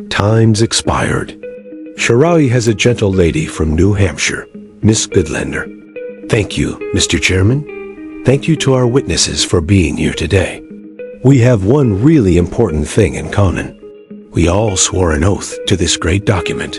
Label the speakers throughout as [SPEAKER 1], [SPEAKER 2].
[SPEAKER 1] Time's expired. Shirai has a gentle lady from New Hampshire, Miss Goodlander. Thank you, Mr. Chairman. Thank you to our witnesses for being here today. We have one really important thing in common. We all swore an oath to this great document,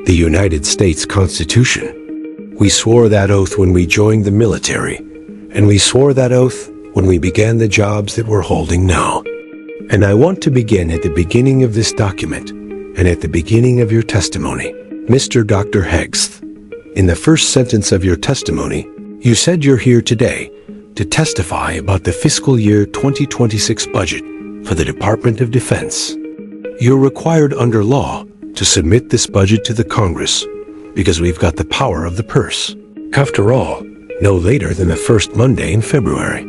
[SPEAKER 1] the United States Constitution. We swore that oath when we joined the military, and we swore that oath when we began the jobs that we're holding now. And I want to begin at the beginning of this document and at the beginning of your testimony. Mr. Dr. Hegseth, in the first sentence of your testimony, you said you're here today to testify about the fiscal year 2026 budget for the Department of Defense. You're required under law to submit this budget to the Congress because we've got the power of the purse. After all, no later than the first Monday in February.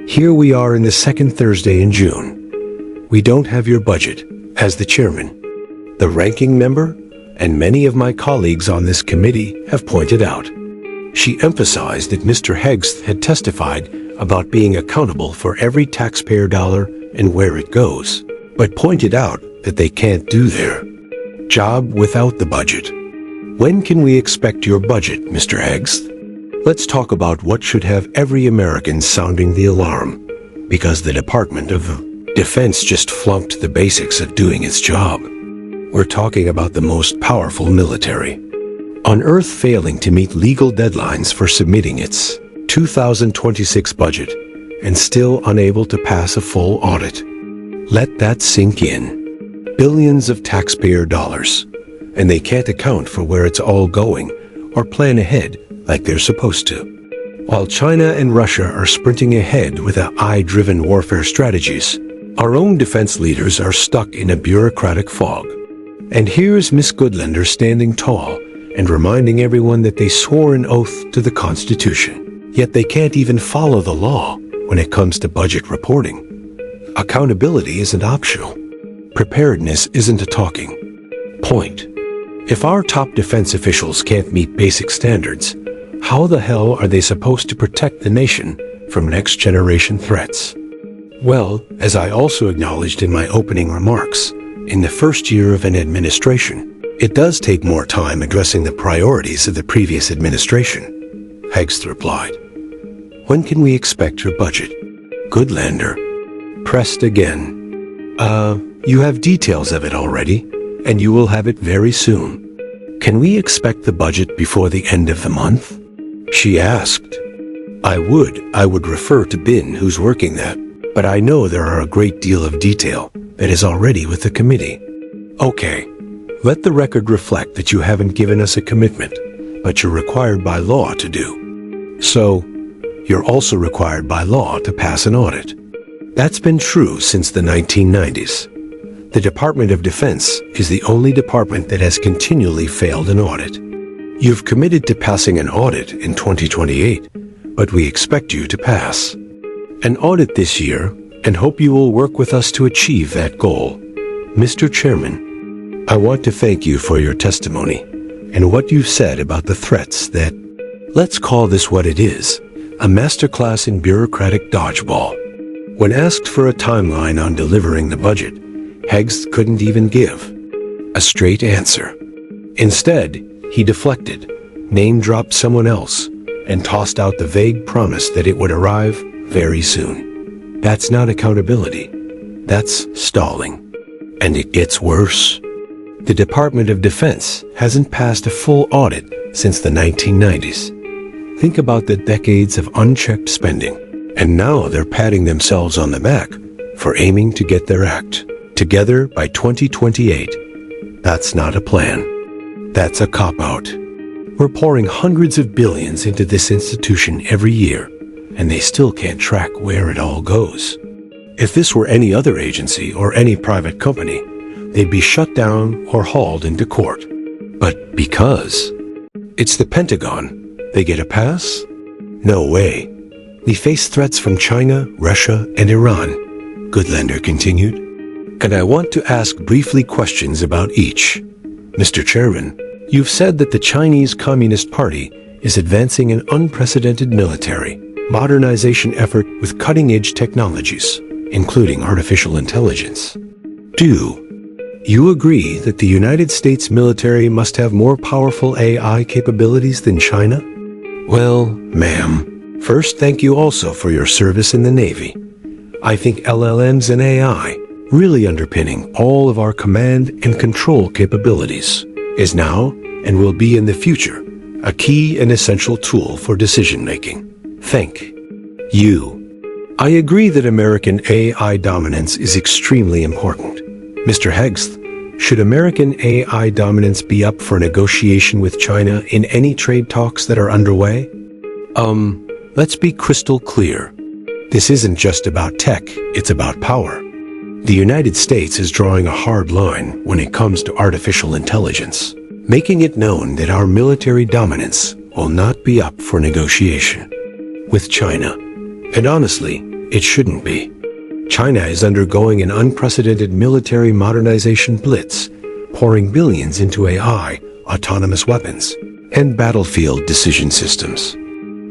[SPEAKER 1] Here we are in the second Thursday in June. We don't have your budget as the chairman. The ranking member and many of my colleagues on this committee have pointed out. She emphasized that Mr. Hegseth had testified about being accountable for every taxpayer dollar and where it goes, but pointed out that they can't do their job without the budget. When can we expect your budget, Mr. Hegseth? Let's talk about what should have every American sounding the alarm, because the Department of Defense just flunked the basics of doing its job. We're talking about the most powerful military on Earth failing to meet legal deadlines for submitting its 2026 budget and still unable to pass a full audit. Let that sink in. Billions of taxpayer dollars, and they can't account for where it's all going or plan ahead like they're supposed to. While China and Russia are sprinting ahead with AI-driven warfare strategies, our own defense leaders are stuck in a bureaucratic fog. And here's Miss Goodlander standing tall and reminding everyone that they swore an oath to the Constitution. Yet they can't even follow the law when it comes to budget reporting. Accountability isn't optional. Preparedness isn't a talking point. If our top defense officials can't meet basic standards, how the hell are they supposed to protect the nation from next-generation threats? Well, as I also acknowledged in my opening remarks, in the first year of an administration, it does take more time addressing the priorities of the previous administration, Hegseth replied. When can we expect your budget? Goodlander pressed again. You have details of it already, and you will have it very soon. Can we expect the budget before the end of the month? She asked. I would refer to Bin, who's working that, but I know there are a great deal of detail that is already with the committee. Okay, let the record reflect that you haven't given us a commitment, but you're required by law to do. So, you're also required by law to pass an audit. That's been true since the 1990s. The Department of Defense is the only department that has continually failed an audit. You've committed to passing an audit in 2028, but we expect you to pass an audit this year and hope you will work with us to achieve that goal. Mr. Chairman, I want to thank you for your testimony and what you've said about the threats that, let's call this what it is, a masterclass in bureaucratic dodgeball. When asked for a timeline on delivering the budget, Hegseth couldn't even give a straight answer. Instead, he deflected, name-dropped someone else, and tossed out the vague promise that it would arrive very soon. That's not accountability. That's stalling. And it gets worse. The Department of Defense hasn't passed a full audit since the 1990s. Think about the decades of unchecked spending. And now they're patting themselves on the back for aiming to get their act together by 2028. That's not a plan. That's a cop-out. We're pouring hundreds of billions into this institution every year, and they still can't track where it all goes. If this were any other agency or any private company, they'd be shut down or hauled into court. But because it's the Pentagon, they get a pass? No way. We face threats from China, Russia, and Iran, Goodlander continued. And I want to ask briefly questions about each. Mr. Chairman, you've said that the Chinese Communist Party is advancing an unprecedented military modernization effort with cutting-edge technologies, including artificial intelligence. Do You agree that the United States military must have more powerful AI capabilities than China? Well, ma'am, first thank you also for your service in the Navy. I think LLMs and AI, really underpinning all of our command and control capabilities, is now and will be in the future a key and essential tool for decision-making. Thank you. I agree that American AI dominance is extremely important. Mr. Hegseth, should American AI dominance be up for negotiation with China in any trade talks that are underway? Let's be crystal clear. This isn't just about tech, it's about power. The United States is drawing a hard line when it comes to artificial intelligence, making it known that our military dominance will not be up for negotiation with China. And honestly, it shouldn't be. China is undergoing an unprecedented military modernization blitz, pouring billions into AI, autonomous weapons, and battlefield decision systems.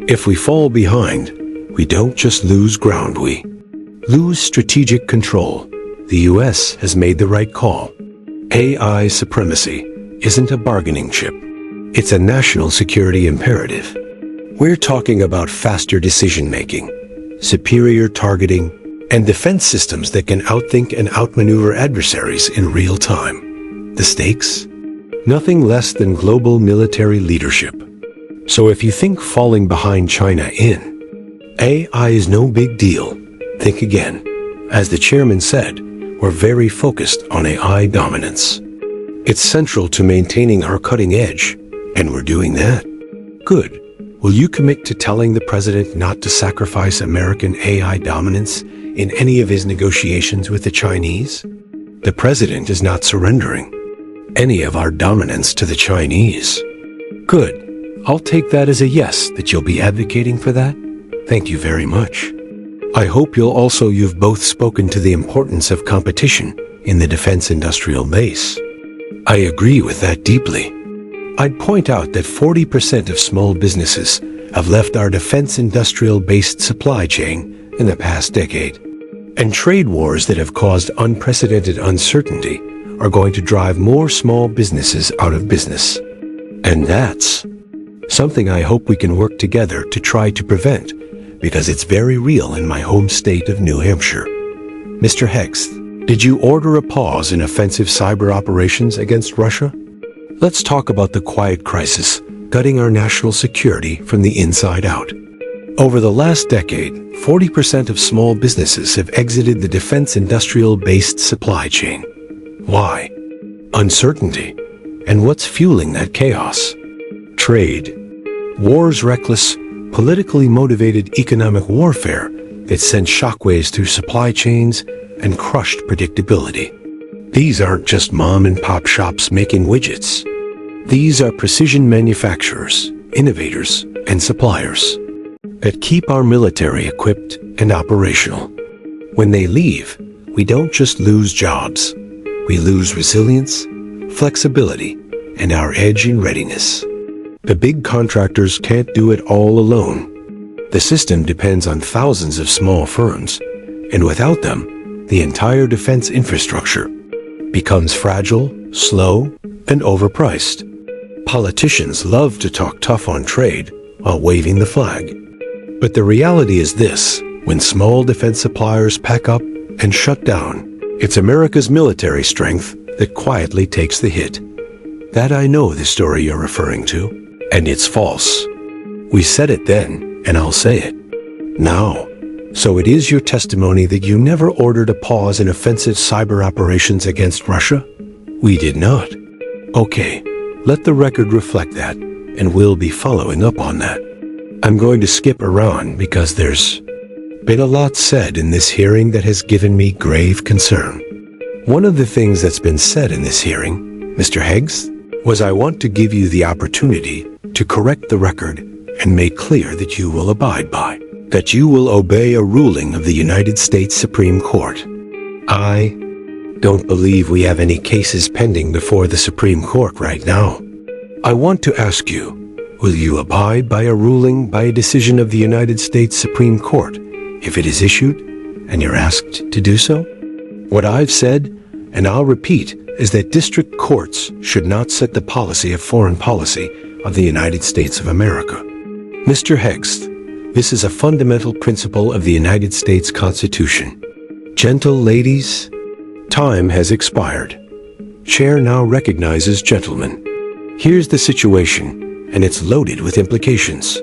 [SPEAKER 1] If we fall behind, we don't just lose ground, we lose strategic control. The US has made the right call. AI supremacy isn't a bargaining chip. It's a national security imperative. We're talking about faster decision-making, superior targeting, and defense systems that can outthink and outmaneuver adversaries in real time. The stakes? Nothing less than global military leadership. So if you think falling behind China in AI is no big deal, think again. As the chairman said, we're very focused on AI dominance. It's central to maintaining our cutting edge, and we're doing that. Good. Will you commit to telling the president not to sacrifice American AI dominance in any of his negotiations with the Chinese? The president is not surrendering any of our dominance to the Chinese. Good. I'll take that as a yes that you'll be advocating for that. Thank you very much. I hope you've both spoken to the importance of competition in the defense industrial base. I agree with that deeply. I'd point out that 40% of small businesses have left our defense industrial-based supply chain in the past decade. And trade wars that have caused unprecedented uncertainty are going to drive more small businesses out of business. And that's something I hope we can work together to try to prevent, because it's very real in my home state of New Hampshire. Mr. Hegseth, did you order a pause in offensive cyber operations against Russia? Let's talk about the quiet crisis gutting our national security from the inside out. Over the last decade, 40% of small businesses have exited the defense industrial-based supply chain. Why? Uncertainty. And what's fueling that chaos? Trade. War's reckless, politically motivated economic warfare that sent shockwaves through supply chains and crushed predictability. These aren't just mom-and-pop shops making widgets. These are precision manufacturers, innovators, and suppliers that keep our military equipped and operational. When they leave, we don't just lose jobs. We lose resilience, flexibility, and our edge in readiness. The big contractors can't do it all alone. The system depends on thousands of small firms, and without them, the entire defense infrastructure becomes fragile, slow, and overpriced. Politicians love to talk tough on trade while waving the flag. But the reality is this: when small defense suppliers pack up and shut down, it's America's military strength that quietly takes the hit. That I know the story you're referring to, and it's false. We said it then, and I'll say it now. So it is your testimony that you never ordered a pause in offensive cyber operations against Russia? We did not. Okay, let the record reflect that, and we'll be following up on that. I'm going to skip around because there's been a lot said in this hearing that has given me grave concern. One of the things that's been said in this hearing, Mr. Hegseth, was I want to give you the opportunity to correct the record and make clear that you will abide by, that you will obey a ruling of the United States Supreme Court. I don't believe we have any cases pending before the Supreme Court right now. I want to ask you, will you abide by a ruling by a decision of the United States Supreme Court if it is issued and you're asked to do so? What I've said, and I'll repeat, is that district courts should not set the policy of foreign policy of the United States of America. Mr. Hegseth, this is a fundamental principle of the United States Constitution. Gentle ladies, time has expired. Chair now recognizes gentlemen. Here's the situation, and it's loaded with implications.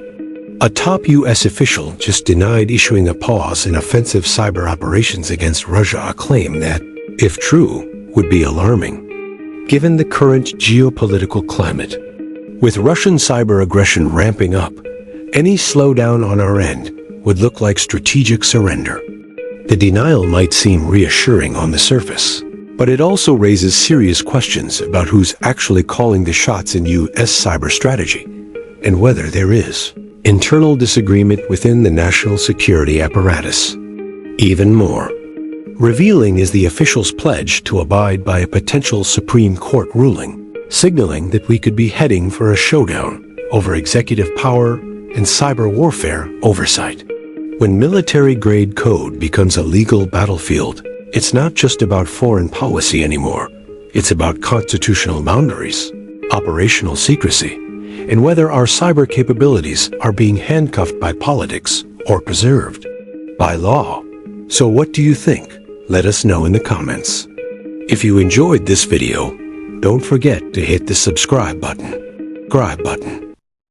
[SPEAKER 1] A top U.S. official just denied issuing a pause in offensive cyber operations against Russia, a claim that, if true, would be alarming, given the current geopolitical climate. With Russian cyber aggression ramping up, any slowdown on our end would look like strategic surrender. The denial might seem reassuring on the surface, but it also raises serious questions about who's actually calling the shots in U.S. cyber strategy, and whether there is internal disagreement within the national security apparatus. Even more revealing is the official's pledge to abide by a potential Supreme Court ruling, signaling that we could be heading for a showdown over executive power and cyber warfare oversight. When military-grade code becomes a legal battlefield, it's not just about foreign policy anymore. It's about constitutional boundaries, operational secrecy, and whether our cyber capabilities are being handcuffed by politics or preserved by law. So what do you think? Let us know in the comments. If you enjoyed this video, don't forget to hit the subscribe button.